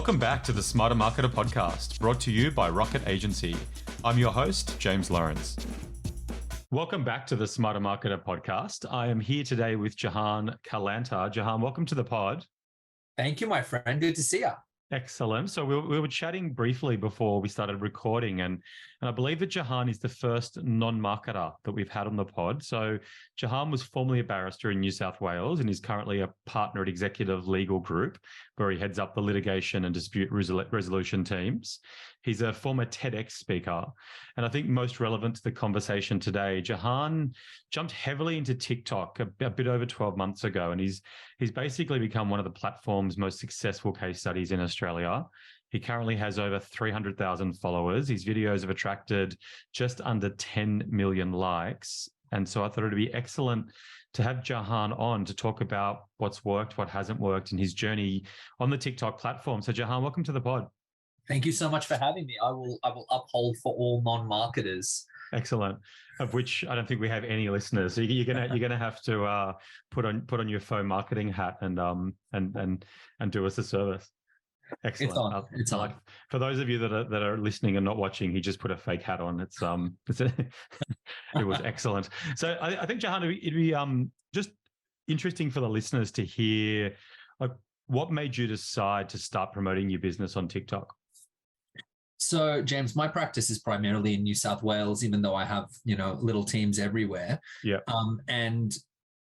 Welcome back to the Smarter Marketer podcast, brought to you by Rocket Agency. I'm your host, James Lawrence. Welcome back to the Smarter Marketer podcast. I am here today with Jahan Kalantar. Jahan, welcome to the pod. Thank you, my friend. Good to see you. Excellent. So we were chatting briefly before we started recording, and I believe that Jahan is the first non-marketer that we've had on the pod. So Jahan was formerly a barrister in New South Wales and is currently a partner at Executive Legal Group, where he heads up the litigation and dispute resolution teams. He's a former TEDx speaker. And I think most relevant to the conversation today, Jahan jumped heavily into TikTok a bit over 12 months ago, and he's basically become one of the platform's most successful case studies in Australia. He currently has over 300,000 followers. His videos have attracted just under 10 million likes. And so I thought it'd be excellent to have Jahan on to talk about what's worked, what hasn't worked, and his journey on the TikTok platform. So Jahan, welcome to the pod. Thank you so much for having me. I will uphold for all non-marketers. Excellent. Of which I don't think we have any listeners. So you're gonna have to put on your phone marketing hat and do us a service. Excellent. It's on. For those of you that are listening and not watching, he just put a fake hat on. It was excellent. So I think, Jahan, it'd be just interesting for the listeners to hear, like, what made you decide to start promoting your business on TikTok? So, James, my practice is primarily in New South Wales, even though I have, little teams everywhere. Yeah. And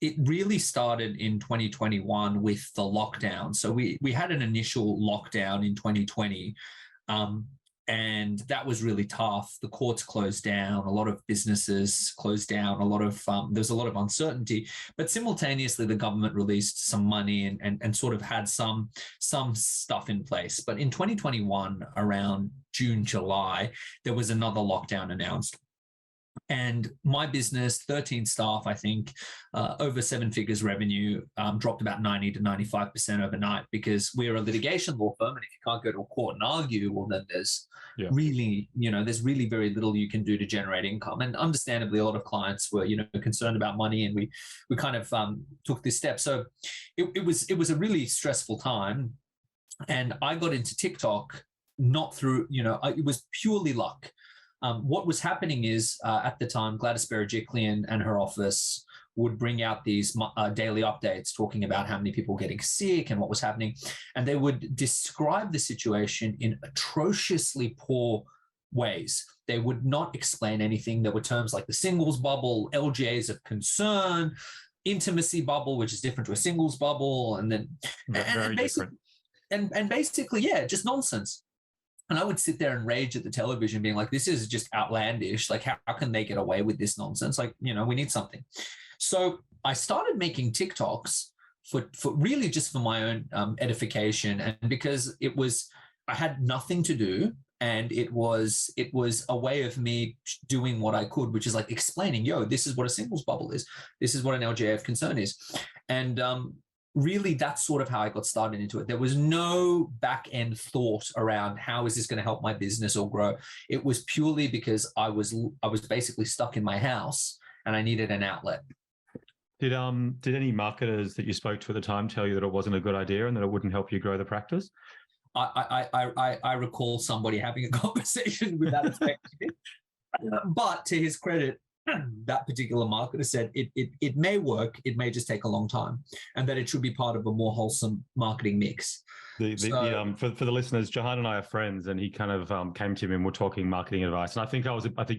it really started in 2021 with the lockdown. So we had an initial lockdown in 2020, and that was really tough. The courts closed down, a lot of businesses closed down, there's a lot of uncertainty, but simultaneously the government released some money and sort of had some stuff in place. But in 2021, around June, July, there was another lockdown announced. And my business, 13 staff, I think, over 7 figures revenue, dropped about 90 to 95% overnight, because we're a litigation law firm. And if you can't go to a court and argue, well, then there's really very little you can do to generate income. And understandably, a lot of clients were, concerned about money, and we kind of took this step. So it was a really stressful time. And I got into TikTok not through, it was purely luck. What was happening is, at the time, Gladys Berejiklian and her office would bring out these daily updates talking about how many people were getting sick and what was happening. And they would describe the situation in atrociously poor ways. They would not explain anything. There were terms like the singles bubble, LGAs of concern, intimacy bubble, which is different to a singles bubble, and then basically, just nonsense. And I would sit there and rage at the television, being like, this is just outlandish. Like, how can they get away with this nonsense? Like, we need something. So I started making TikToks for really just for my own edification. And because I had nothing to do. And it was a way of me doing what I could, which is like explaining, this is what a singles bubble is. This is what an LGA of concern is. And, really, that's sort of how I got started into it. There was no back-end thought around how is this going to help my business or grow. It was purely because I was basically stuck in my house and I needed an outlet. Did any marketers that you spoke to at the time tell you that it wasn't a good idea and that it wouldn't help you grow the practice? I recall somebody having a conversation with that effect. But to his credit, that particular marketer said it may work, it may just take a long time, and that it should be part of a more wholesome marketing mix. For the listeners, Jahan and I are friends, and he kind of came to me and we're talking marketing advice. And I think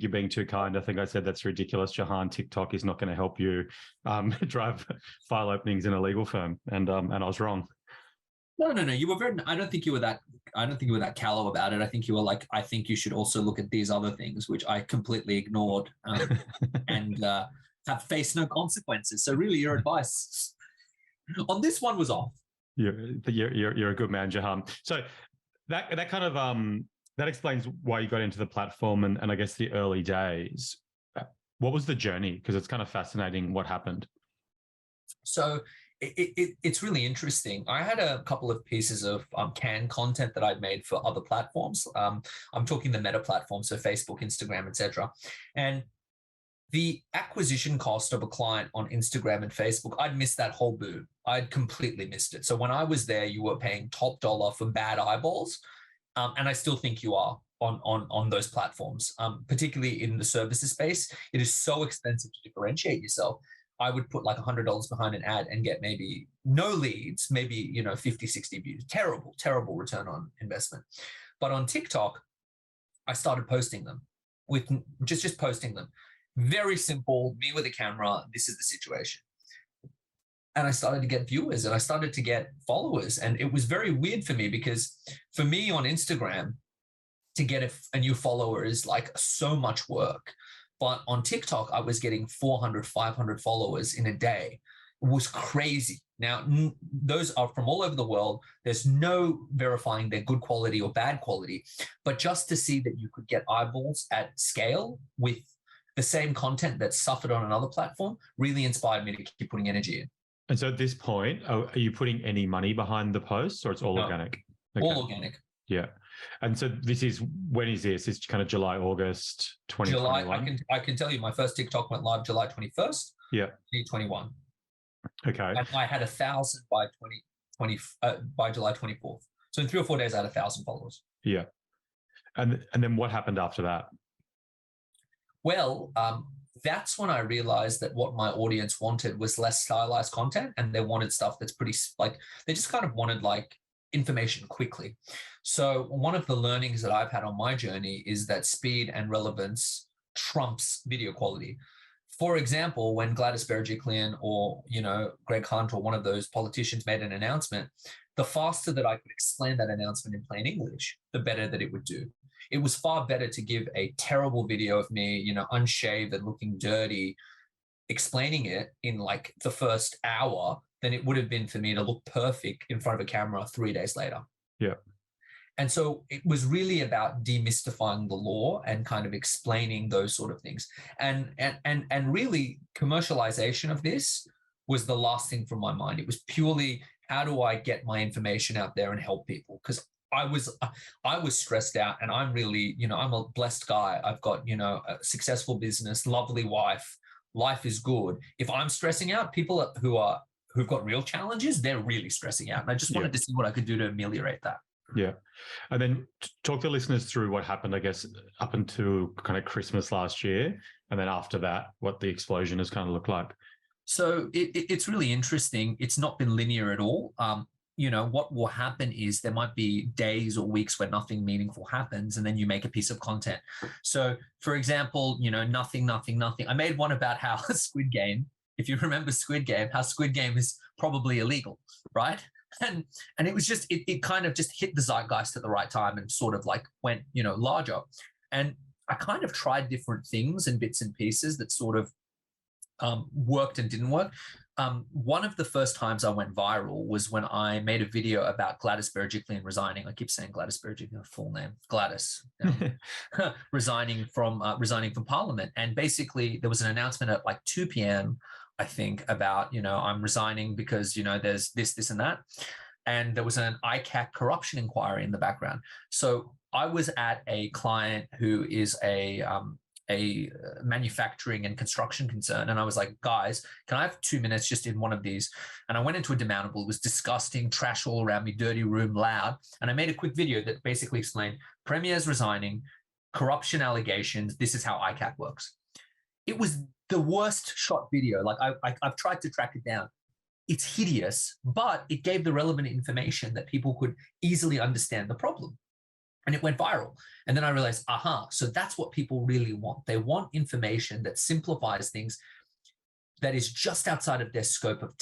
you're being too kind. I think I said that's ridiculous, Jahan. TikTok is not going to help you drive file openings in a legal firm, and I was wrong. No. You were very. I don't think you were that callow about it. I think you were like, I think you should also look at these other things, which I completely ignored, and have faced no consequences. So really, your advice on this one was off. You're a good man, Jahan. So that kind of that explains why you got into the platform and I guess the early days. What was the journey? Because it's kind of fascinating what happened. So it's really interesting. I had a couple of pieces of canned content that I'd made for other platforms. I'm talking the Meta platform, so Facebook, Instagram, etc. And the acquisition cost of a client on Instagram and Facebook, I'd missed that whole boom. I'd completely missed it. So when I was there, you were paying top dollar for bad eyeballs. And I still think you are on those platforms, particularly in the services space. It is so expensive to differentiate yourself. I would put like $100 behind an ad and get maybe no leads, maybe, 50, 60 views. Terrible, terrible return on investment. But on TikTok, I started posting them with just posting them. Very simple, me with a camera, this is the situation. And I started to get viewers and I started to get followers. And it was very weird for me because for me on Instagram, to get a new follower is like so much work. But on TikTok, I was getting 400, 500 followers in a day. It was crazy. Now, those are from all over the world. There's no verifying they're good quality or bad quality. But just to see that you could get eyeballs at scale with the same content that suffered on another platform really inspired me to keep putting energy in. And so at this point, are you putting any money behind the posts or it's all organic? Okay. All organic. Yeah. And so when is this? It's kind of July, August 2021? July, I can tell you my first TikTok went live July 21st, 2021. Okay. And I had 1,000 by by July 24th. So in 3 or 4 days, I had 1,000 followers. Yeah. And then what happened after that? Well, that's when I realized that what my audience wanted was less stylized content, and they wanted stuff that's pretty they just kind of wanted like information quickly. So one of the learnings that I've had on my journey is that speed and relevance trumps video quality. For example, when Gladys Berejiklian or, Greg Hunt or one of those politicians made an announcement, the faster that I could explain that announcement in plain English, the better that it would do. It was far better to give a terrible video of me, unshaved and looking dirty, explaining it in like the first hour than it would have been for me to look perfect in front of a camera 3 days later. Yeah. And so it was really about demystifying the law and kind of explaining those sort of things. And really commercialization of this was the last thing from my mind. It was purely, how do I get my information out there and help people? Because I was stressed out, and I'm really, I'm a blessed guy. I've got, a successful business, lovely wife. Life is good. If I'm stressing out, people who've got real challenges, they're really stressing out. And I just wanted to see what I could do to ameliorate that. Yeah. And then talk to listeners through what happened, I guess, up until kind of Christmas last year. And then after that, what the explosion has kind of looked like. So it's really interesting. It's not been linear at all. What will happen is there might be days or weeks where nothing meaningful happens, and then you make a piece of content. So, for example, nothing. I made one about how Squid Game, if you remember Squid Game, how Squid Game is probably illegal, right? And it was just, it kind of just hit the zeitgeist at the right time and sort of like went, larger. And I kind of tried different things and bits and pieces that sort of worked and didn't work. One of the first times I went viral was when I made a video about Gladys Berejiklian resigning. I keep saying Gladys Berejiklian, full name, Gladys, resigning from Parliament. And basically there was an announcement at like 2 p.m., I think, about, I'm resigning because, there's this and that. And there was an ICAC corruption inquiry in the background. So I was at a client who is a manufacturing and construction concern. And I was like, guys, can I have 2 minutes just in one of these? And I went into a demountable. It was disgusting, trash all around me, dirty room, loud. And I made a quick video that basically explained Premier's resigning, corruption allegations. This is how ICAC works. It was the worst shot video. Like I've tried to track it down. It's hideous, but it gave the relevant information that people could easily understand the problem. And it went viral. And then I realized, so that's what people really want. They want information that simplifies things, that is just outside of their scope of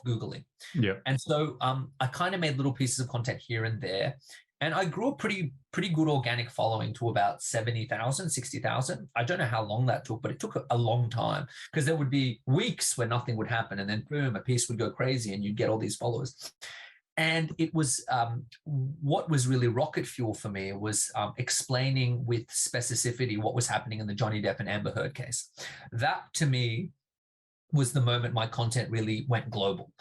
Googling. Yeah. And so I kind of made little pieces of content here and there. And I grew a pretty good organic following to about 70,000, 60,000. I don't know how long that took, but it took a long time, because there would be weeks where nothing would happen. And then boom, a piece would go crazy and you'd get all these followers. And it was what was really rocket fuel for me was explaining with specificity what was happening in the Johnny Depp and Amber Heard case. That to me was the moment my content really went global.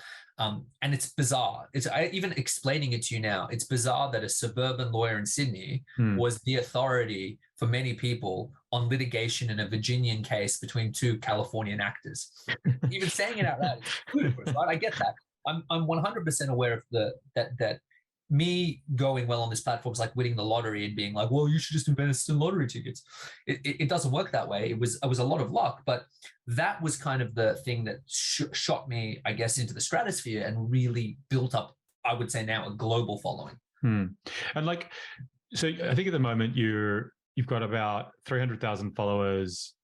And it's bizarre. Even explaining it to you now, it's bizarre that a suburban lawyer in Sydney was the authority for many people on litigation in a Virginian case between two Californian actors. Even saying it out loud is ludicrous, right? I get that. I'm 100% aware of that me going well on this platform is like winning the lottery and being like, well, you should just invest in lottery tickets. It doesn't work that way. It was a lot of luck, but that was kind of the thing that shot me, I guess, into the stratosphere and really built up, I would say now, a global following. And like, so I think at the moment you've got about 300,000 followers,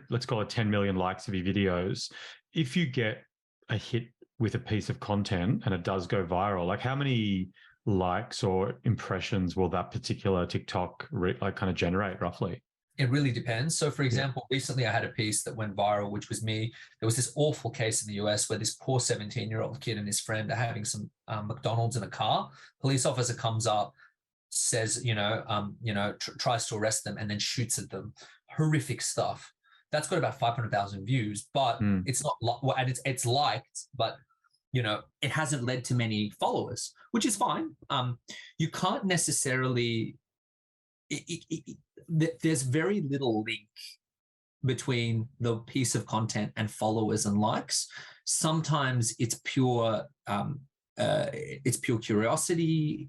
let's call it 10 million likes of your videos. If you get a hit with a piece of content and it does go viral, like how many likes or impressions will that particular TikTok kind of generate roughly? It really depends. So for example, recently I had a piece that went viral, which was me. There was this awful case in the US where this poor 17-year-old kid and his friend are having some McDonald's in a car. Police officer comes up, says, tries to arrest them and then shoots at them. Horrific stuff. That's got about 500,000 views, but it's not, and it's liked, but it hasn't led to many followers, which is fine. You can't necessarily, there's very little link between the piece of content and followers and likes. Sometimes it's pure curiosity.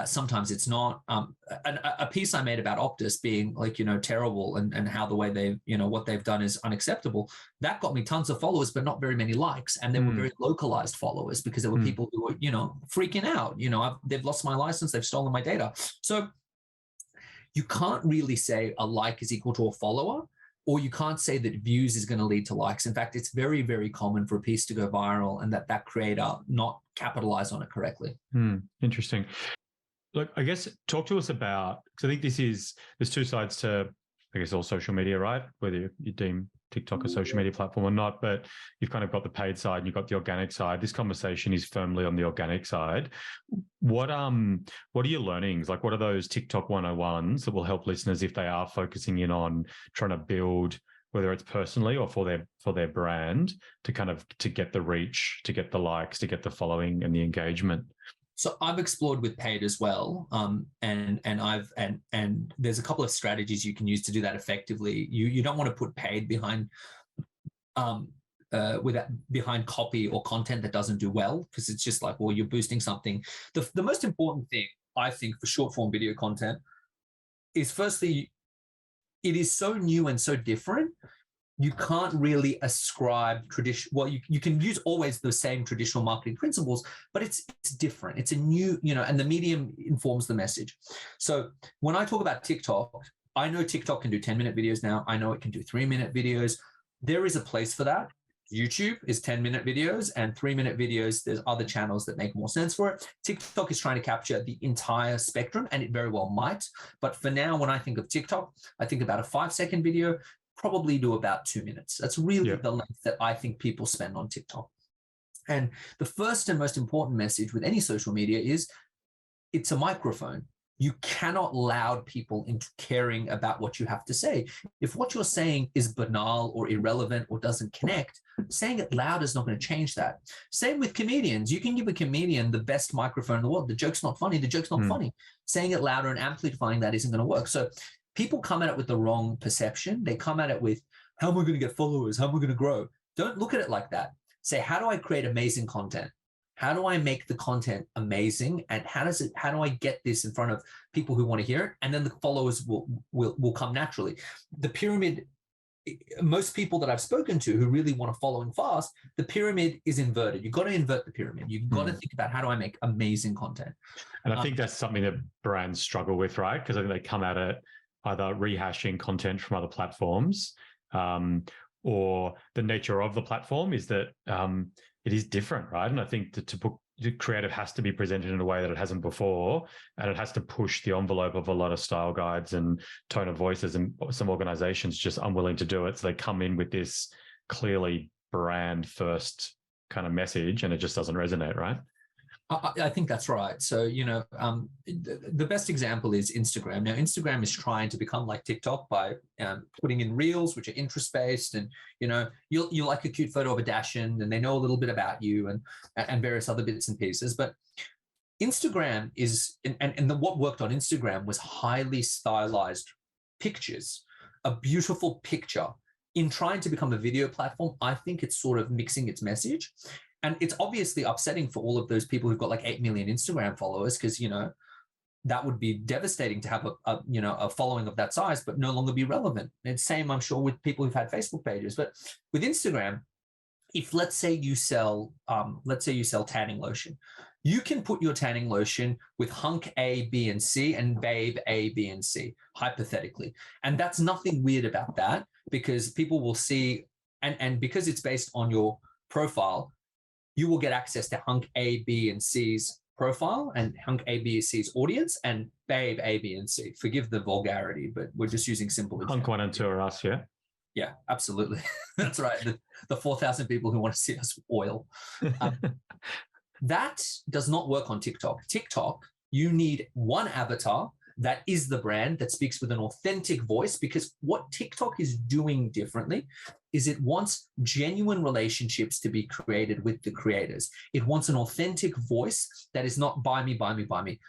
Sometimes it's not. A piece I made about Optus being like, terrible and how the way they, what they've done is unacceptable. That got me tons of followers, but not very many likes. And they were very localized followers because there were people who were, freaking out. They've lost my license. They've stolen my data. So you can't really say a like is equal to a follower, or you can't say that views is going to lead to likes. In fact, it's very, very common for a piece to go viral and that creator not capitalize on it correctly. Interesting. Look, I guess talk to us about, because I think there's two sides to, I guess, all social media, right? Whether you deem TikTok a social media platform or not, but you've kind of got the paid side and you've got the organic side. This conversation is firmly on the organic side. What are your learnings? Like, what are those TikTok 101s that will help listeners if they are focusing in on trying to build, whether it's personally or for their brand, to get the reach, to get the likes, to get the following and the engagement? So I've explored with paid as well, and there's a couple of strategies you can use to do that effectively. You don't want to put paid behind behind copy or content that doesn't do well, because it's just like, well, you're boosting something. The most important thing I think for short form video content is, firstly, it is so new and so different. You can't really ascribe tradition. Well, you can use always the same traditional marketing principles, but it's different. It's a new, and the medium informs the message. So when I talk about TikTok, I know TikTok can do 10-minute videos now. I know it can do 3-minute videos. There is a place for that. YouTube is 10-minute videos and 3-minute videos. There's other channels that make more sense for it. TikTok is trying to capture the entire spectrum, and it very well might. But for now, when I think of TikTok, I think about a 5-second video, probably do about 2 minutes. That's really the length that I think people spend on TikTok. And the first and most important message with any social media is it's a microphone. You cannot loud people into caring about what you have to say. If what you're saying is banal or irrelevant or doesn't connect, saying it loud is not going to change that. Same with comedians. You can give a comedian the best microphone in the world. The joke's not funny. The joke's not funny. Saying it louder and amplifying that isn't going to work. So people come at it with the wrong perception. They come at it with, how am I going to get followers? How am I going to grow? Don't look at it like that. Say, how do I create amazing content? How do I make the content amazing? And how do I get this in front of people who want to hear it? And then the followers will come naturally. The pyramid, most people that I've spoken to who really want to follow fast, the pyramid is inverted. You've got to invert the pyramid. You've got to think about, how do I make amazing content? And I think that's something that brands struggle with, right? Because I think they come at it either rehashing content from other platforms, or the nature of the platform is that it is different, right? And I think the creative has to be presented in a way that it hasn't before, and it has to push the envelope of a lot of style guides and tone of voices, and some organizations just unwilling to do it. So they come in with this clearly brand first kind of message, and it just doesn't resonate, right? I think that's right. So, the best example is Instagram. Now, Instagram is trying to become like TikTok by putting in reels, which are interest-based, and you'll like a cute photo of a dash-in, and they know a little bit about you and various other bits and pieces. But Instagram is, what worked on Instagram was highly stylized pictures, a beautiful picture. In trying to become a video platform, I think it's sort of mixing its message. And it's obviously upsetting for all of those people who've got like 8 million Instagram followers, because, that would be devastating to have a following of that size, but no longer be relevant. And same, I'm sure, with people who've had Facebook pages. But with Instagram, if let's say you sell tanning lotion, you can put your tanning lotion with hunk A, B, and C and babe A, B, and C, hypothetically. And that's nothing weird about that, because people will see, and because it's based on your profile, you will get access to hunk A, B, and C's profile, and hunk A, B, and C's audience, and babe A, B, and C. Forgive the vulgarity, but we're just using simple examples. Hunk 1 and 2 are us, yeah? Yeah, absolutely. That's right. The 4,000 people who want to see us oil. That does not work on TikTok. TikTok, you need one avatar that is the brand, that speaks with an authentic voice, because what TikTok is doing differently is it wants genuine relationships to be created with the creators. It wants an authentic voice that is not buy me, buy me, buy me.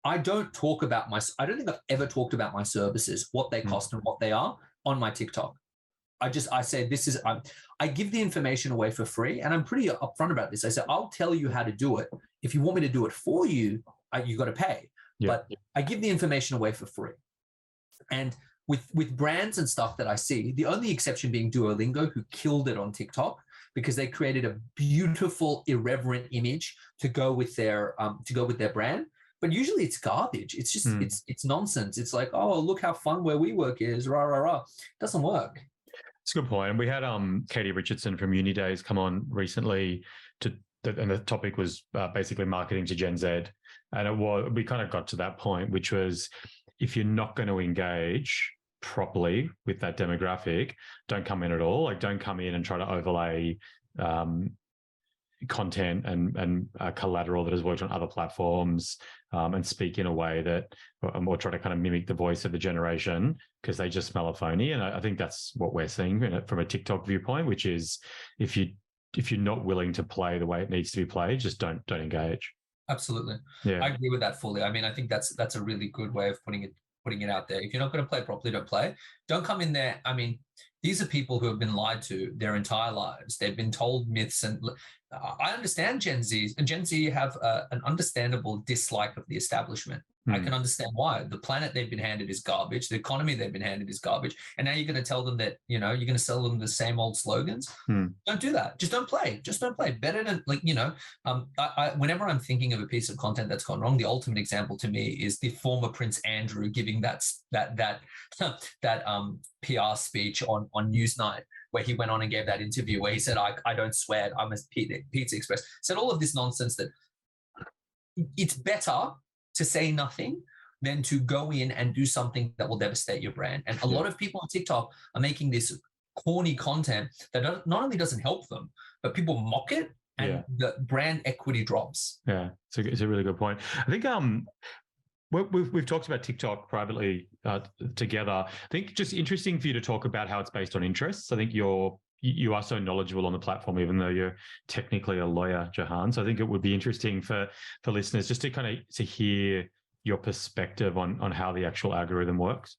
I don't think I've ever talked about my services, what they cost and what they are on my TikTok. I say, I give the information away for free, and I'm pretty upfront about this. I say, I'll tell you how to do it. If you want me to do it for you, you got to pay. But I give the information away for free. And with brands and stuff that I see, the only exception being Duolingo, who killed it on TikTok because they created a beautiful, irreverent image to go with their brand. But usually it's garbage. It's just it's nonsense. It's like, oh, look how fun where we work is, rah rah rah. It doesn't work. It's a good point. And we had Katie Richardson from Uni Days come on recently and the topic was basically marketing to Gen Z. And we kind of got to that point, which was, if you're not going to engage properly with that demographic, don't come in at all. Like, don't come in and try to overlay content and collateral that has worked on other platforms and speak in a way that, or try to kind of mimic the voice of the generation, because they just smell a phony. And I think that's what we're seeing from a TikTok viewpoint, which is, if you're not willing to play the way it needs to be played, just don't engage. Absolutely. Yeah. I agree with that fully. I mean, I think that's a really good way of putting it out there. If you're not going to play properly, don't play. Don't come in there. I mean, these are people who have been lied to their entire lives. They've been told myths, and I understand Gen Z have an understandable dislike of the establishment. I can understand why. The planet they've been handed is garbage. The economy they've been handed is garbage. And now you're going to tell them that, you're going to sell them the same old slogans. Don't do that. Just don't play. Just don't play. Better than, whenever I'm thinking of a piece of content that's gone wrong, the ultimate example to me is the former Prince Andrew giving that PR speech on Newsnight, where he went on and gave that interview where he said, I don't swear, I'm a Pizza Express. Said all of this nonsense that it's better to say nothing than to go in and do something that will devastate your brand. And a lot of people on TikTok are making this corny content that not only doesn't help them, but people mock it, and the brand equity drops. Yeah, it's a really good point. I think we've talked about TikTok privately together. I think just interesting for you to talk about how it's based on interests. I think you are so knowledgeable on the platform, even though you're technically a lawyer, Jahan. So I think it would be interesting for listeners just to hear your perspective on how the actual algorithm works.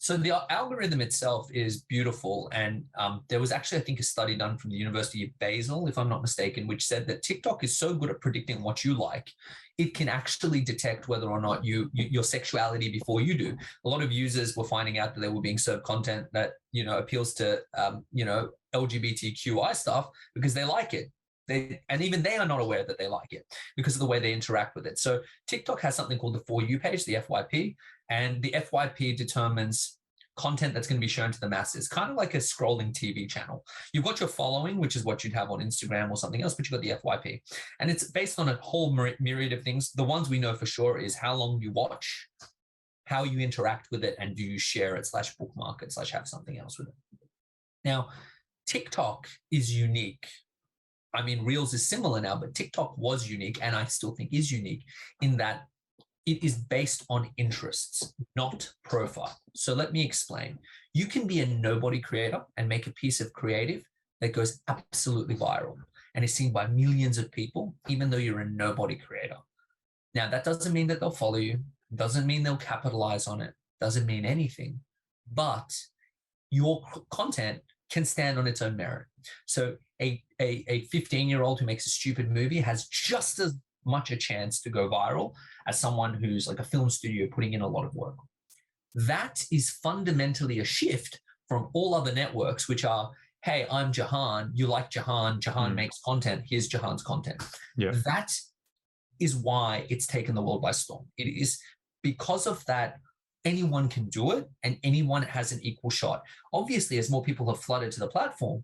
So the algorithm itself is beautiful. And there was actually, I think, a study done from the University of Basel, if I'm not mistaken, which said that TikTok is so good at predicting what you like, it can actually detect whether or not your sexuality before you do. A lot of users were finding out that they were being served content that, appeals to, LGBTQI stuff because they like it. And even they are not aware that they like it because of the way they interact with it. So TikTok has something called the For You page, the FYP, and the FYP determines content that's going to be shown to the masses, kind of like a scrolling TV channel. You've got your following, which is what you'd have on Instagram or something else, but you've got the FYP. And it's based on a whole myriad of things. The ones we know for sure is how long you watch, how you interact with it, and do you share it / bookmark it / have something else with it. Now, TikTok is unique I mean, Reels is similar now, but TikTok was unique, and I still think is unique in that it is based on interests, not profile. So let me explain. You can be a nobody creator and make a piece of creative that goes absolutely viral and is seen by millions of people, even though you're a nobody creator. Now, that doesn't mean that they'll follow you, doesn't mean they'll capitalize on it, doesn't mean anything, but your content can stand on its own merit. So a 15-year-old who makes a stupid movie has just as much a chance to go viral as someone who's like a film studio putting in a lot of work. That is fundamentally a shift from all other networks, which are, hey, I'm Jahan, you like Jahan, Jahan makes content, here's Jahan's content. Yeah. That is why it's taken the world by storm. It is because of that, anyone can do it and anyone has an equal shot. Obviously, as more people have flooded to the platform,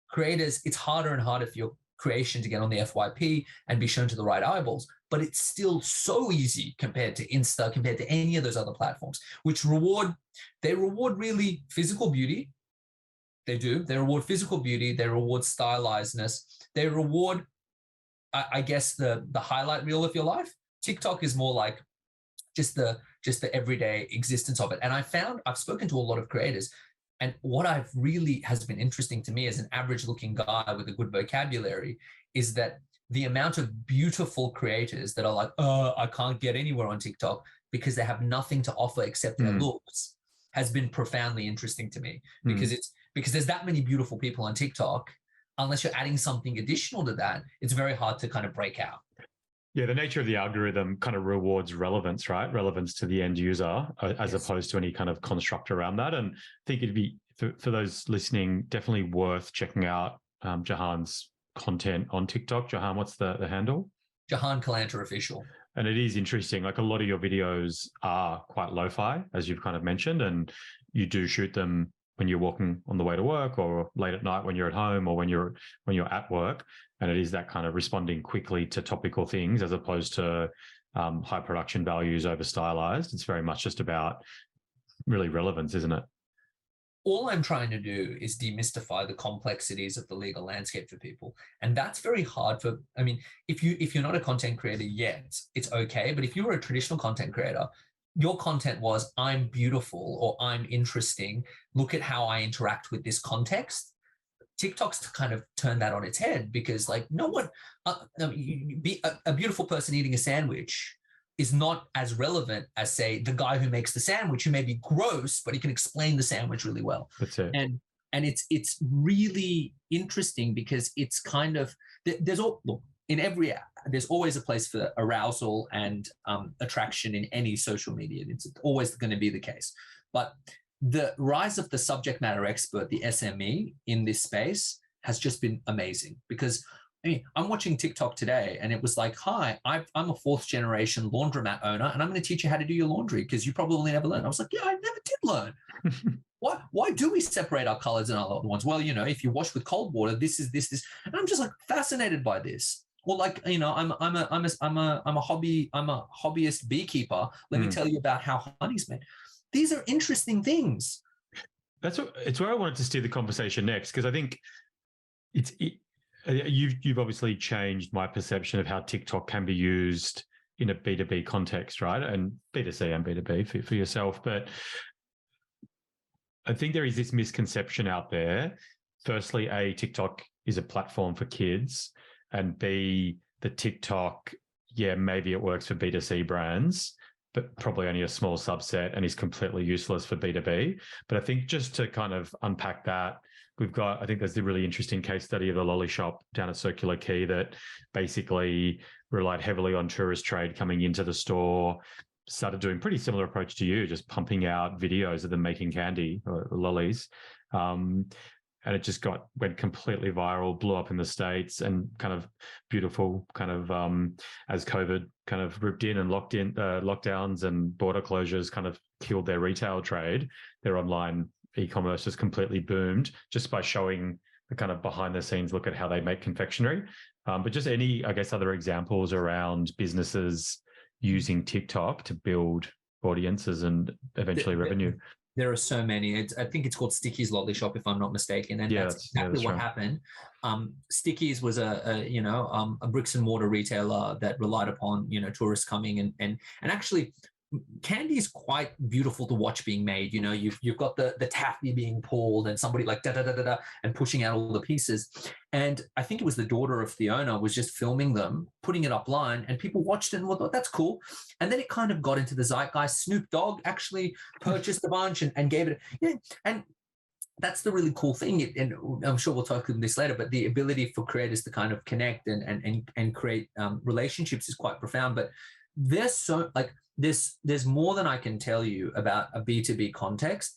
creators, it's harder and harder for your creation to get on the FYP and be shown to the right eyeballs, but it's still so easy compared to Insta, compared to any of those other platforms, which reward really physical beauty. They do. They reward physical beauty. They reward stylizedness. They reward, I guess, the highlight reel of your life. TikTok is more like just the everyday existence of it. And I've spoken to a lot of creators, and what I've really has been interesting to me as an average looking guy with a good vocabulary is that the amount of beautiful creators that are like, oh, I can't get anywhere on TikTok because they have nothing to offer except their looks has been profoundly interesting to me, because there's that many beautiful people on TikTok. Unless you're adding something additional to that, it's very hard to kind of break out. Yeah, the nature of the algorithm kind of rewards relevance, right? Relevance to the end user, as opposed to any kind of construct around that. And I think it'd be, for those listening, definitely worth checking out Jahan's content on TikTok. Jahan, what's the handle? Jahan Kalantar Official. And it is interesting. Like, a lot of your videos are quite lo-fi, as you've kind of mentioned, and you do shoot them when you're walking on the way to work, or late at night when you're at home, or when you're at work. And it is that kind of responding quickly to topical things, as opposed to high production values over stylized. It's very much just about really relevance, isn't it? All I'm trying to do is demystify the complexities of the legal landscape for people. And that's very hard for, I mean, if you're not a content creator yet, it's okay. But if you were a traditional content creator, your content was, I'm beautiful or I'm interesting. Look at how I interact with this context. TikTok's kind of turned that on its head, because like no one, a beautiful person eating a sandwich is not as relevant as, say, the guy who makes the sandwich, who may be gross, but he can explain the sandwich really well. That's it. And it's really interesting because it's kind of, there's always a place for arousal and attraction in any social media. It's always going to be the case. But the rise of the subject matter expert, the SME in this space, has just been amazing, because I'm watching TikTok today and it was like, hi, I'm a fourth generation laundromat owner and I'm going to teach you how to do your laundry because you probably never learned. I was like, yeah, I never did learn. Why do we separate our colors and our other ones? Well, if you wash with cold water, this is this. And I'm just like fascinated by this. Or like, I'm a hobbyist beekeeper. Let me tell you about how honey's made. These are interesting things. It's where I wanted to steer the conversation next, because I think you've obviously changed my perception of how TikTok can be used in a B2B context, right? And B2C and B2B for yourself. But I think there is this misconception out there. Firstly, A, TikTok is a platform for kids, and B, the TikTok, maybe it works for B2C brands, but probably only a small subset, and is completely useless for B2B. But I think just to kind of unpack that, I think there's the really interesting case study of the lolly shop down at Circular Quay that basically relied heavily on tourist trade coming into the store, started doing pretty similar approach to you, just pumping out videos of them making candy or lollies. And it just went completely viral, blew up in the States, and kind of beautiful kind of as COVID kind of ripped in and lockdowns and border closures kind of killed their retail trade. Their online e-commerce just completely boomed just by showing the kind of behind the scenes look at how they make confectionery. But just any, I guess, other examples around businesses using TikTok to build audiences and eventually revenue. There are so many. I think it's called Sticky's Lolly Shop, if I'm not mistaken, and that's exactly what happened. Sticky's was a bricks and mortar retailer that relied upon tourists coming and actually candy is quite beautiful to watch being made. You've got the taffy being pulled and somebody like da da da da da and pushing out all the pieces. And I think it was the daughter of the owner was just filming them, putting it upline, and people watched it and thought that's cool. And then it kind of got into the zeitgeist. Snoop Dogg actually purchased a bunch and gave it. And that's the really cool thing. And I'm sure we'll talk about this later, but the ability for creators to kind of connect and create relationships is quite profound. But there's more than I can tell you about a B2B context.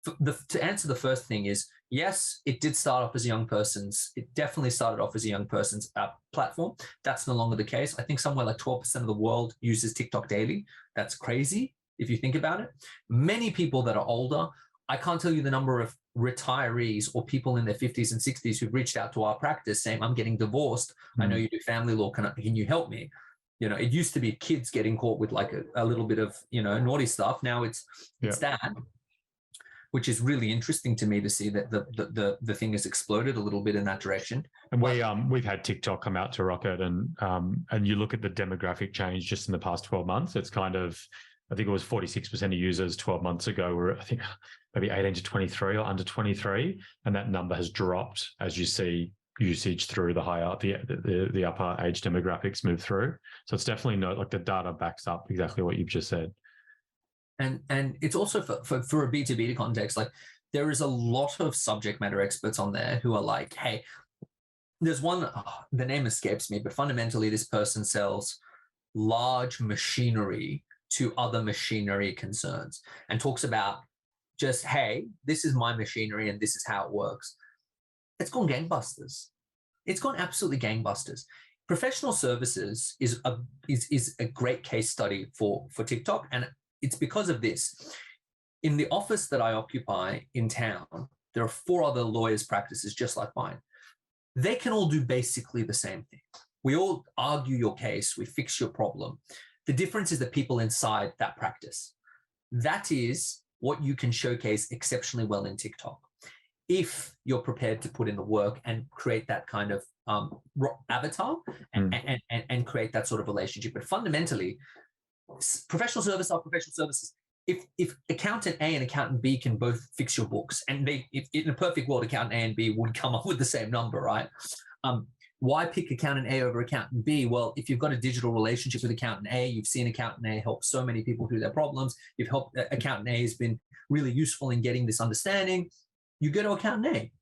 To answer the first thing is, yes, it did start off as a young person's. It definitely started off as a young person's platform. That's no longer the case. I think somewhere like 12% of the world uses TikTok daily. That's crazy if you think about it. Many people that are older, I can't tell you the number of retirees or people in their 50s and 60s who've reached out to our practice saying, I'm getting divorced. I know you do family law. Can you help me? It used to be kids getting caught with like a little bit of, naughty stuff. Now it's that, which is really interesting to me to see that the thing has exploded a little bit in that direction. And we've had TikTok come out to rocket, and you look at the demographic change just in the past 12 months. It's kind of, I think it was 46% of users 12 months ago were, I think, maybe 18 to 23 or under 23, and that number has dropped as you see usage through the upper age demographics move through. So it's definitely like the data backs up exactly what you've just said. And it's also for a B2B context, like there is a lot of subject matter experts on there who are like, hey, there's one, the name escapes me, but fundamentally this person sells large machinery to other machinery concerns and talks about just, hey, this is my machinery and this is how it works. It's gone gangbusters. It's gone absolutely gangbusters. Professional services is a great case study for TikTok, and it's because of this. In the office that I occupy in town, there are 4 other lawyers' practices just like mine. They can all do basically the same thing. We all argue your case, we fix your problem. The difference is the people inside that practice. That is what you can showcase exceptionally well in TikTok, if you're prepared to put in the work and create that kind of avatar and create that sort of relationship. But fundamentally, professional services are professional services. If accountant A and accountant B can both fix your books, and if in a perfect world, accountant A and B would come up with the same number, right? Why pick accountant A over accountant B? Well, if you've got a digital relationship with accountant A, you've seen accountant A help so many people through their problems. You've helped accountant A has been really useful in getting this understanding. You go to accountant A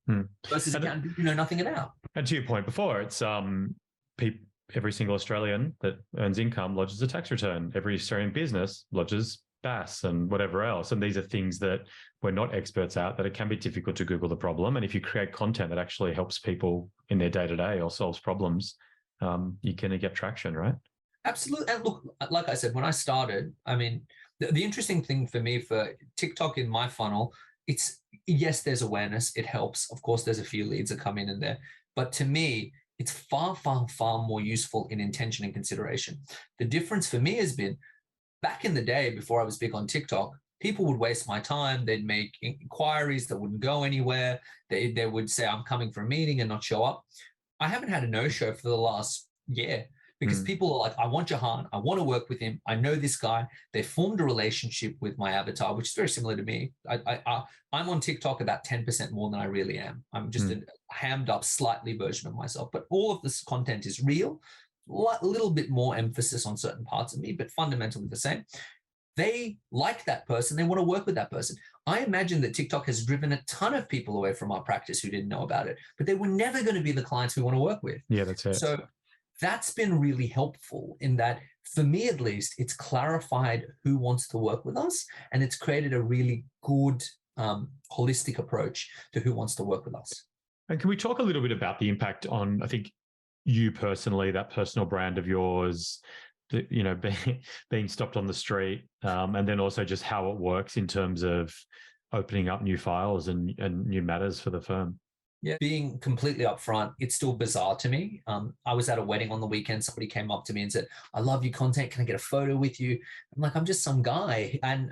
versus accountant B you know nothing about. And to your point before, it's every single Australian that earns income lodges a tax return. Every Australian business lodges BAS and whatever else. And these are things that we're not experts at, that it can be difficult to Google the problem. And if you create content that actually helps people in their day-to-day or solves problems, you can get traction, right? Absolutely. And look, like I said, when I started, I mean, the interesting thing for me for TikTok in my funnel, it's, yes, there's awareness. It helps. Of course, there's a few leads that come in there. But to me, it's far, far, far more useful in intention and consideration. The difference for me has been, back in the day, before I was big on TikTok, people would waste my time. They'd make inquiries that wouldn't go anywhere. They would say, I'm coming for a meeting and not show up. I haven't had a no-show for the last year because people are like, I want Jahan. I want to work with him. I know this guy. They formed a relationship with my avatar, which is very similar to me. I'm on TikTok about 10% more than I really am. I'm just a hammed up slightly version of myself. But all of this content is real. A little bit more emphasis on certain parts of me, but fundamentally the same. They like that person. They want to work with that person. I imagine that TikTok has driven a ton of people away from our practice who didn't know about it, but they were never going to be the clients we want to work with. Yeah, that's it. So that's been really helpful in that, for me at least, it's clarified who wants to work with us, and it's created a really good holistic approach to who wants to work with us. And can we talk a little bit about the impact on, I think, you personally, that personal brand of yours, being stopped on the street, and then also just how it works in terms of opening up new files and new matters for the firm? Yeah, being completely upfront, it's still bizarre to me. I was at a wedding on the weekend. Somebody came up to me and said, I love your content. Can I get a photo with you? I'm like, I'm just some guy. And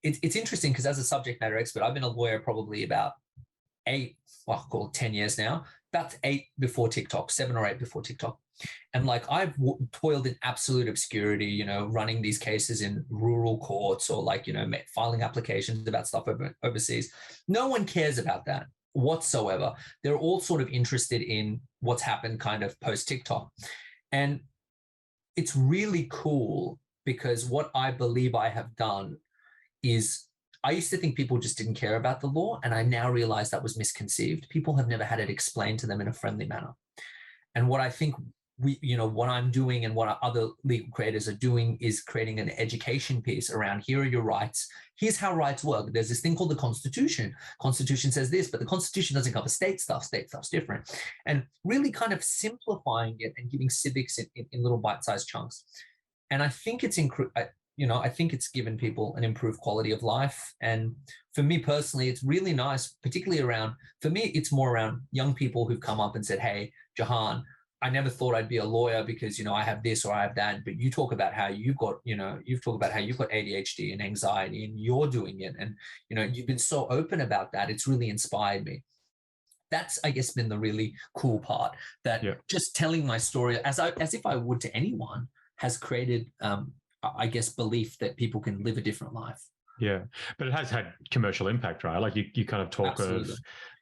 it's interesting because as a subject matter expert, I've been a lawyer probably about 10 years now, about 8 before TikTok, 7 or 8 before TikTok. And like I've toiled in absolute obscurity, you know, running these cases in rural courts or like, you know, filing applications about stuff overseas. No one cares about that whatsoever. They're all sort of interested in what's happened kind of post TikTok. And it's really cool because what I believe I have done is I used to think people just didn't care about the law, and I now realize that was misconceived. People have never had it explained to them in a friendly manner. And what I think what I'm doing and what other legal creators are doing is creating an education piece around here are your rights. Here's how rights work. There's this thing called the Constitution. Constitution says this, but the Constitution doesn't cover state stuff. State stuff's different. And really kind of simplifying it and giving civics in little bite-sized chunks. And I think I think it's given people an improved quality of life. And for me personally, it's really nice, particularly for me, it's more around young people who've come up and said, hey, Jahan, I never thought I'd be a lawyer because, I have this or I have that, but you talk about how you've got ADHD and anxiety and you're doing it. And, you've been so open about that. It's really inspired me. That's, I guess, been the really cool part, that just telling my story as if I would to anyone has created, I guess, belief that people can live a different life. Yeah, but it has had commercial impact, right? Like you kind of talk Absolutely.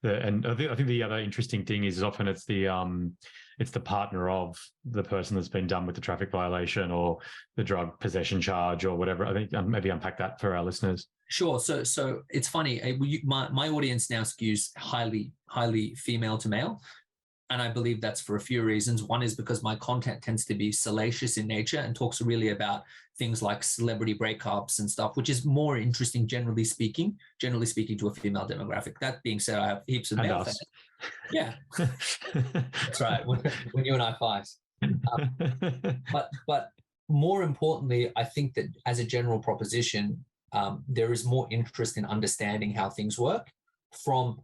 And I think the other interesting thing is often it's the partner of the person that's been done with the traffic violation or the drug possession charge or whatever. I think maybe unpack that for our listeners. Sure. So it's funny. My audience now skews highly female to male. And I believe that's for a few reasons. One is because my content tends to be salacious in nature and talks really about things like celebrity breakups and stuff, which is more interesting, generally speaking to a female demographic. That being said, I have heaps of male fans. Yeah, that's right. When you and I fight. But more importantly, I think that as a general proposition, there is more interest in understanding how things work from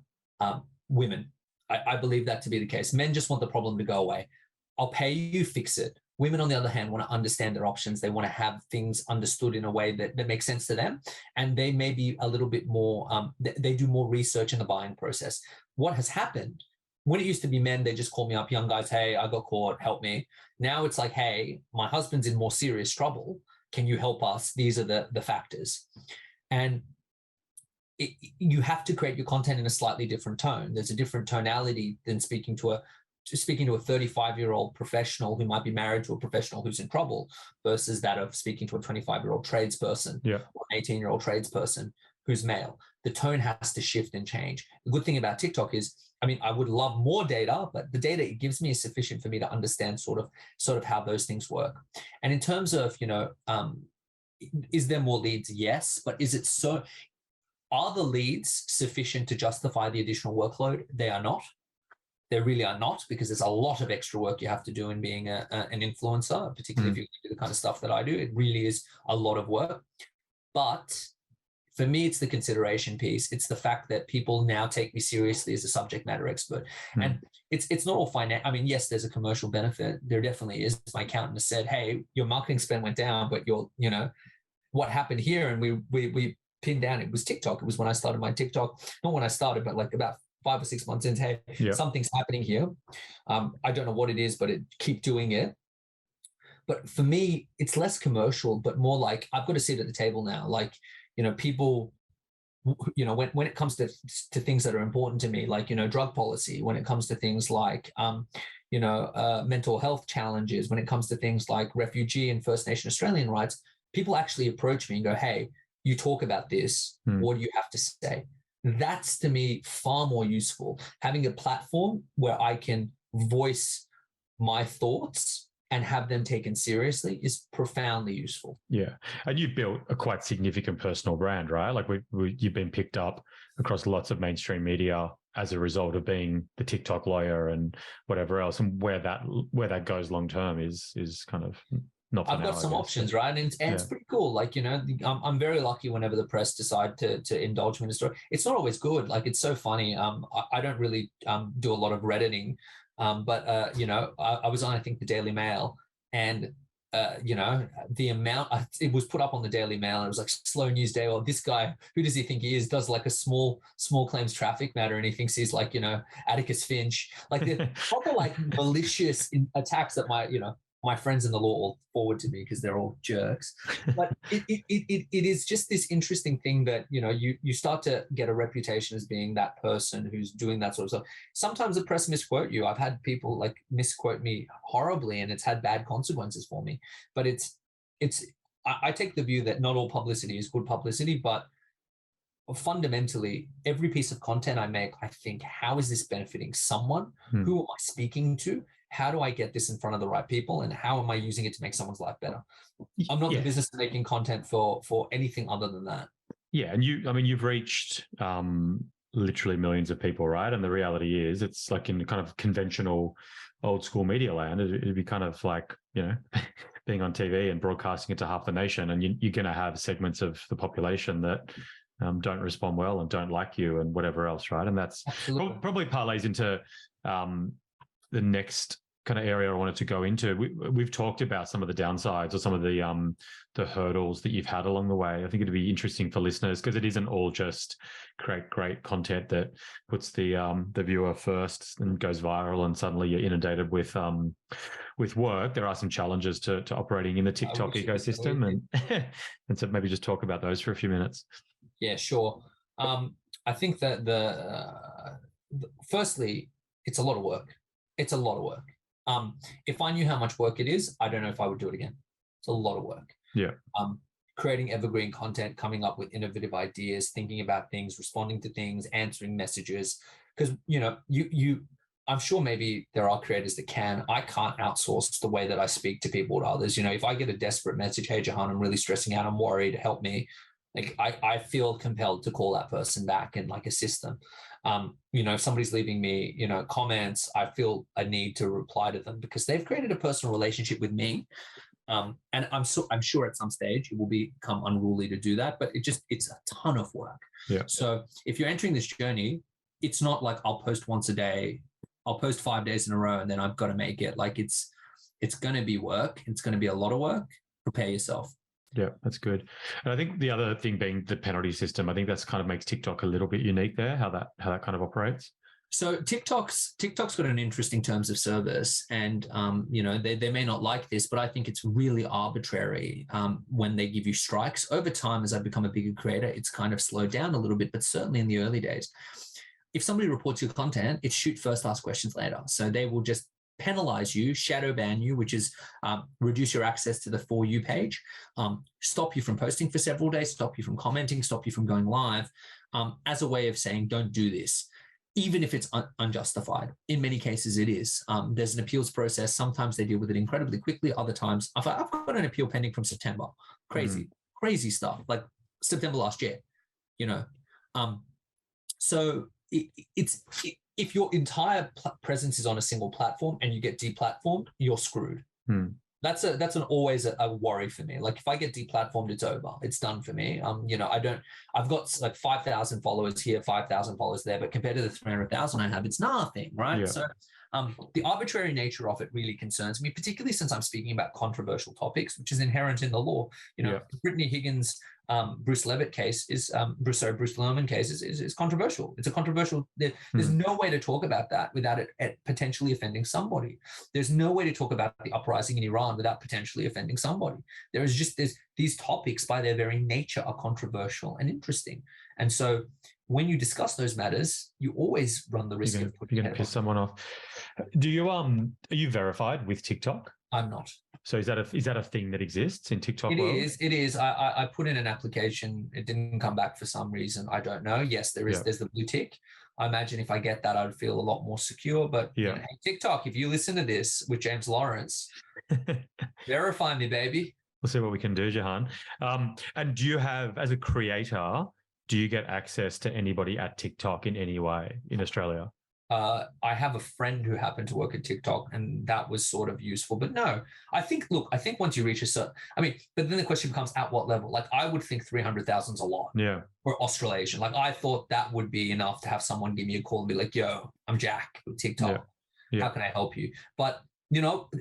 women. I believe that to be the case. Men just want the problem to go away. I'll pay you, fix it. Women, on the other hand, want to understand their options. They want to have things understood in a way that makes sense to them. And they may be a little bit more, they do more research in the buying process. What has happened, when it used to be men, they just call me up, young guys, hey, I got caught, help me. Now it's like, hey, my husband's in more serious trouble. Can you help us? These are the factors. And you have to create your content in a slightly different tone. There's a different tonality than speaking to a 35-year-old professional who might be married to a professional who's in trouble versus that of speaking to a 25-year-old tradesperson or an 18-year-old tradesperson who's male. The tone has to shift and change. The good thing about TikTok is, I would love more data, but the data it gives me is sufficient for me to understand sort of how those things work. And in terms of, is there more leads? Yes, but are the leads sufficient to justify the additional workload? They are not. They really are not, because there's a lot of extra work you have to do in being an influencer, particularly if you do the kind of stuff that I do. It really is a lot of work. But for me, it's the consideration piece. It's the fact that people now take me seriously as a subject matter expert. And it's not all finance. Yes, there's a commercial benefit. There definitely is. My accountant has said, hey, your marketing spend went down, but what happened here? And we pinned down, it was TikTok. It was when I started my TikTok, not when I started, but like about 5 or 6 months in, hey, something's happening here. I don't know what it is, but keep doing it. But for me, it's less commercial, but more like I've got a seat at the table now. Like, people, when it comes to things that are important to me, like, drug policy, when it comes to things like, mental health challenges, when it comes to things like refugee and First Nation Australian rights, people actually approach me and go, hey, you talk about this, what do you have to say? That's, to me, far more useful. Having a platform where I can voice my thoughts and have them taken seriously is profoundly useful. Yeah. And you've built a quite significant personal brand, right? Like you've been picked up across lots of mainstream media as a result of being the TikTok lawyer and whatever else. And where that goes long term is kind of not for I've got some options, right? And it's pretty cool. Like, I'm very lucky whenever the press decide to indulge me in a story. It's not always good. Like, it's so funny. I don't really do a lot of Redditing, but I was on, I think, the Daily Mail, and the amount, it was put up on the Daily Mail. It was like slow news day, or this guy, who does he think he is, does like a small claims traffic matter, and he thinks he's like, Atticus Finch. Like the proper like malicious attacks that my friends in the law will forward to me because they're all jerks. But it is just this interesting thing that, you start to get a reputation as being that person who's doing that sort of stuff. Sometimes the press misquote you. I've had people like misquote me horribly, and it's had bad consequences for me. But I take the view that not all publicity is good publicity, but fundamentally, every piece of content I make, I think, how is this benefiting someone? Who am I speaking to? How do I get this in front of the right people? And how am I using it to make someone's life better? I'm not in the business of making content for anything other than that. Yeah. And you've reached literally millions of people, right? And the reality is it's like in kind of conventional old school media land, it'd be kind of like, being on TV and broadcasting it to half the nation. And you're going to have segments of the population that don't respond well and don't like you and whatever else, right? And that's probably parlays into the next kind of area I wanted to go into. We've talked about some of the downsides or some of the hurdles that you've had along the way. I think it'd be interesting for listeners because it isn't all just create great content that puts the viewer first and goes viral and suddenly you're inundated with work. There are some challenges to operating in the TikTok ecosystem, and so maybe just talk about those for a few minutes. Yeah, sure. I think that firstly, it's a lot of work. It's a lot of work. If I knew how much work it is, I don't know if I would do it again. It's a lot of work. Yeah. Creating evergreen content, coming up with innovative ideas, thinking about things, responding to things, answering messages. Because, I'm sure maybe there are creators that can. I can't outsource the way that I speak to people to others. If I get a desperate message, hey, Jahan, I'm really stressing out, I'm worried, help me. Like I feel compelled to call that person back and like assist them. If somebody's leaving me, comments, I feel a need to reply to them because they've created a personal relationship with me. And I'm sure at some stage it will become unruly to do that, but it's a ton of work. Yeah. So if you're entering this journey, it's not like I'll post once a day, I'll post 5 days in a row and then I've got to make it. Like it's going to be work. It's going to be a lot of work. Prepare yourself. Yeah, that's good. And I think the other thing being the penalty system, I think that's kind of makes TikTok a little bit unique there, how that kind of operates. So TikTok's got an interesting terms of service, and they may not like this, but I think it's really arbitrary when they give you strikes. Over time, as I've become a bigger creator, it's kind of slowed down a little bit, but certainly in the early days, if somebody reports your content, it's shoot first, ask questions later. So they will just penalize you, shadow ban you, which is reduce your access to the For You page, stop you from posting for several days, stop you from commenting, stop you from going live, as a way of saying, don't do this, even if it's unjustified. In many cases, it is. There's an appeals process. Sometimes they deal with it incredibly quickly. Other times, I've got an appeal pending from September. Crazy stuff, like September last year, So if your entire presence is on a single platform and you get deplatformed, you're screwed. That's always a worry for me. Like if I get deplatformed, it's over. It's done for me. I've got like 5,000 followers here, 5,000 followers there, but compared to the 300,000 I have, it's nothing, right? Yeah. So the arbitrary nature of it really concerns me, particularly since I'm speaking about controversial topics, which is inherent in the law. Brittany Higgins, Bruce Levitt case is Bruce Lerman case is controversial. It's a controversial. There's no way to talk about that without it potentially offending somebody. There's no way to talk about the uprising in Iran without potentially offending somebody. There's these topics by their very nature are controversial and interesting, and so when you discuss those matters, you always run the risk of you're going to piss someone off. Do you are you verified with TikTok? I'm not. So is that a thing that exists in TikTok? It is. I put in an application. It didn't come back for some reason. I don't know. Yes, there is. Yeah. There's the blue tick. I imagine if I get that, I'd feel a lot more secure. But yeah. Hey, TikTok, if you listen to this with James Lawrence, verify me, baby. We'll see what we can do, Jahan. And do you have, as a creator, do you get access to anybody at TikTok in any way in Australia? I have a friend who happened to work at TikTok, and that was sort of useful. But no, I think once you reach a certain, but then the question becomes at what level? Like I would think 300,000 is a lot. Yeah. For Australasian. Like I thought that would be enough to have someone give me a call and be like, yo, I'm Jack with TikTok. Yeah. How can I help you? But,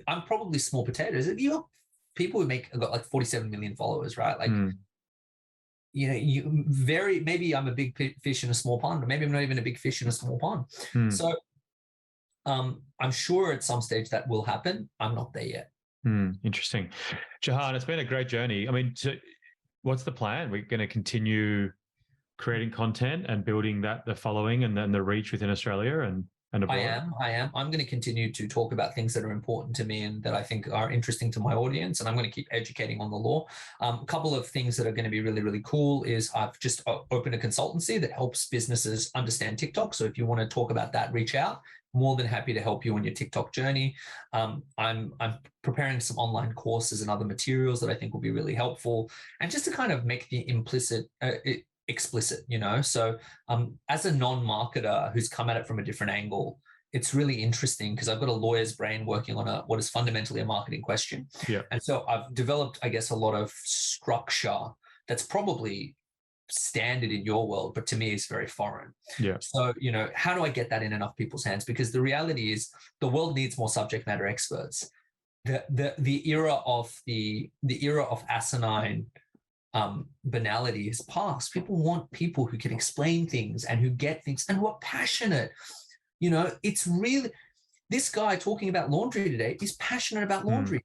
I'm probably small potatoes. You're people who got like 47 million followers, right? Like, Mm. Maybe I'm a big fish in a small pond, or maybe I'm not even a big fish in a small pond. Mm. So I'm sure at some stage that will happen. I'm not there yet. Interesting. Jahan, it's been a great journey. I mean, what's the plan? We're going to continue creating content and building the following and then the reach within Australia and abroad? I am. I'm going to continue to talk about things that are important to me and that I think are interesting to my audience. And I'm going to keep educating on the law. A couple of things that are going to be really, really cool is I've just opened a consultancy that helps businesses understand TikTok. So if you want to talk about that, reach out. More than happy to help you on your TikTok journey. I'm preparing some online courses and other materials that I think will be really helpful. And just to kind of make the explicit, So as a non-marketer who's come at it from a different angle, it's really interesting because I've got a lawyer's brain working on what is fundamentally a marketing question. Yeah. And so I've developed, I guess, a lot of structure that's probably standard in your world, but to me is very foreign. Yeah. So, how do I get that in enough people's hands? Because the reality is the world needs more subject matter experts. The era of asinine banality is past. People want people who can explain things and who get things and who are passionate. It's really, this guy talking about laundry today is passionate about laundry.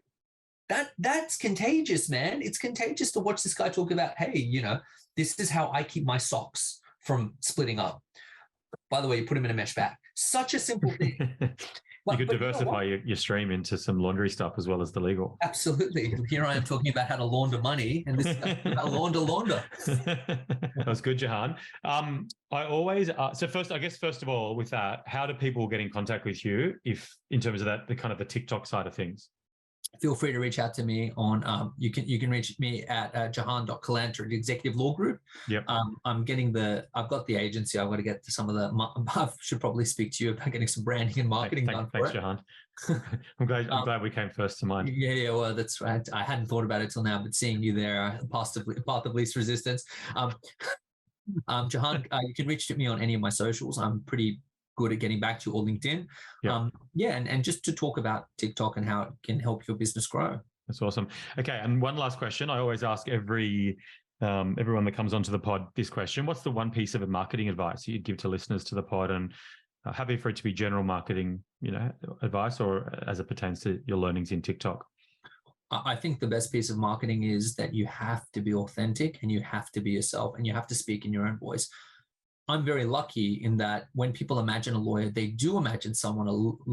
That's contagious, man. It's contagious to watch this guy talk about, hey, this is how I keep my socks from splitting up. By the way, you put them in a mesh bag. Such a simple thing. You could diversify your stream into some laundry stuff as well as the legal. Absolutely. Here I am talking about how to launder money, and this is about launder. That was good, Jahan. I always so first of all, with that, how do people get in contact with you if in terms of that the kind of the TikTok side of things? Feel free to reach out to me on you can reach me at jahan.kalantar, the executive law group. Yep. I've got the agency. I've got to get to some of I should probably speak to you about getting some branding and marketing done. Thanks, Jahan. I'm glad we came first to mind. Yeah, well, that's right. I hadn't thought about it till now, but seeing you there, path of least resistance. Jahan, you can reach me on any of my socials. I'm pretty good at getting back to you, or LinkedIn. And just to talk about TikTok and how it can help your business grow. That's awesome. Okay, and one last question. I always ask everyone that comes onto the pod this question. What's the one piece of marketing advice you'd give to listeners to the pod? And happy for it to be general marketing, advice, or as it pertains to your learnings in TikTok. I think the best piece of marketing is that you have to be authentic and you have to be yourself and you have to speak in your own voice. I'm very lucky in that when people imagine a lawyer, they do imagine someone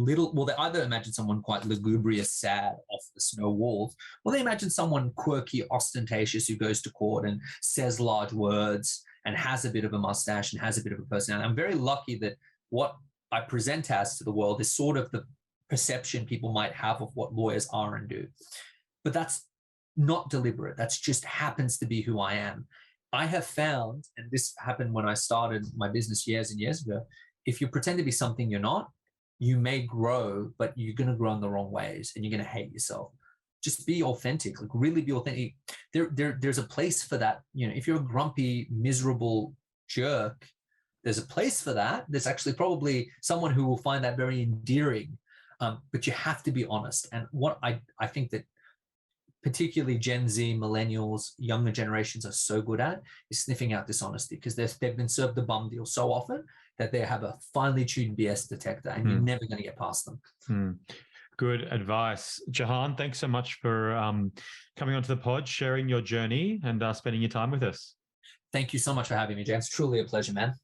they either imagine someone quite lugubrious, sad, off the snow walls, or they imagine someone quirky, ostentatious who goes to court and says large words and has a bit of a mustache and has a bit of a personality. I'm very lucky that what I present as to the world is sort of the perception people might have of what lawyers are and do. But that's not deliberate. That's just happens to be who I am. I have found, and this happened when I started my business years and years ago, if you pretend to be something you're not, you may grow, but you're going to grow in the wrong ways and you're going to hate yourself. Just be authentic, like really be authentic. There's a place for that. If you're a grumpy, miserable jerk, there's a place for that. There's actually probably someone who will find that very endearing, but you have to be honest. And what I think that particularly Gen Z, millennials, younger generations are so good at is sniffing out dishonesty because they've been served the bum deal so often that they have a finely tuned BS detector and you're never going to get past them. Good advice. Jahan, thanks so much for coming onto the pod, sharing your journey and spending your time with us. Thank you so much for having me, James. Truly a pleasure, man.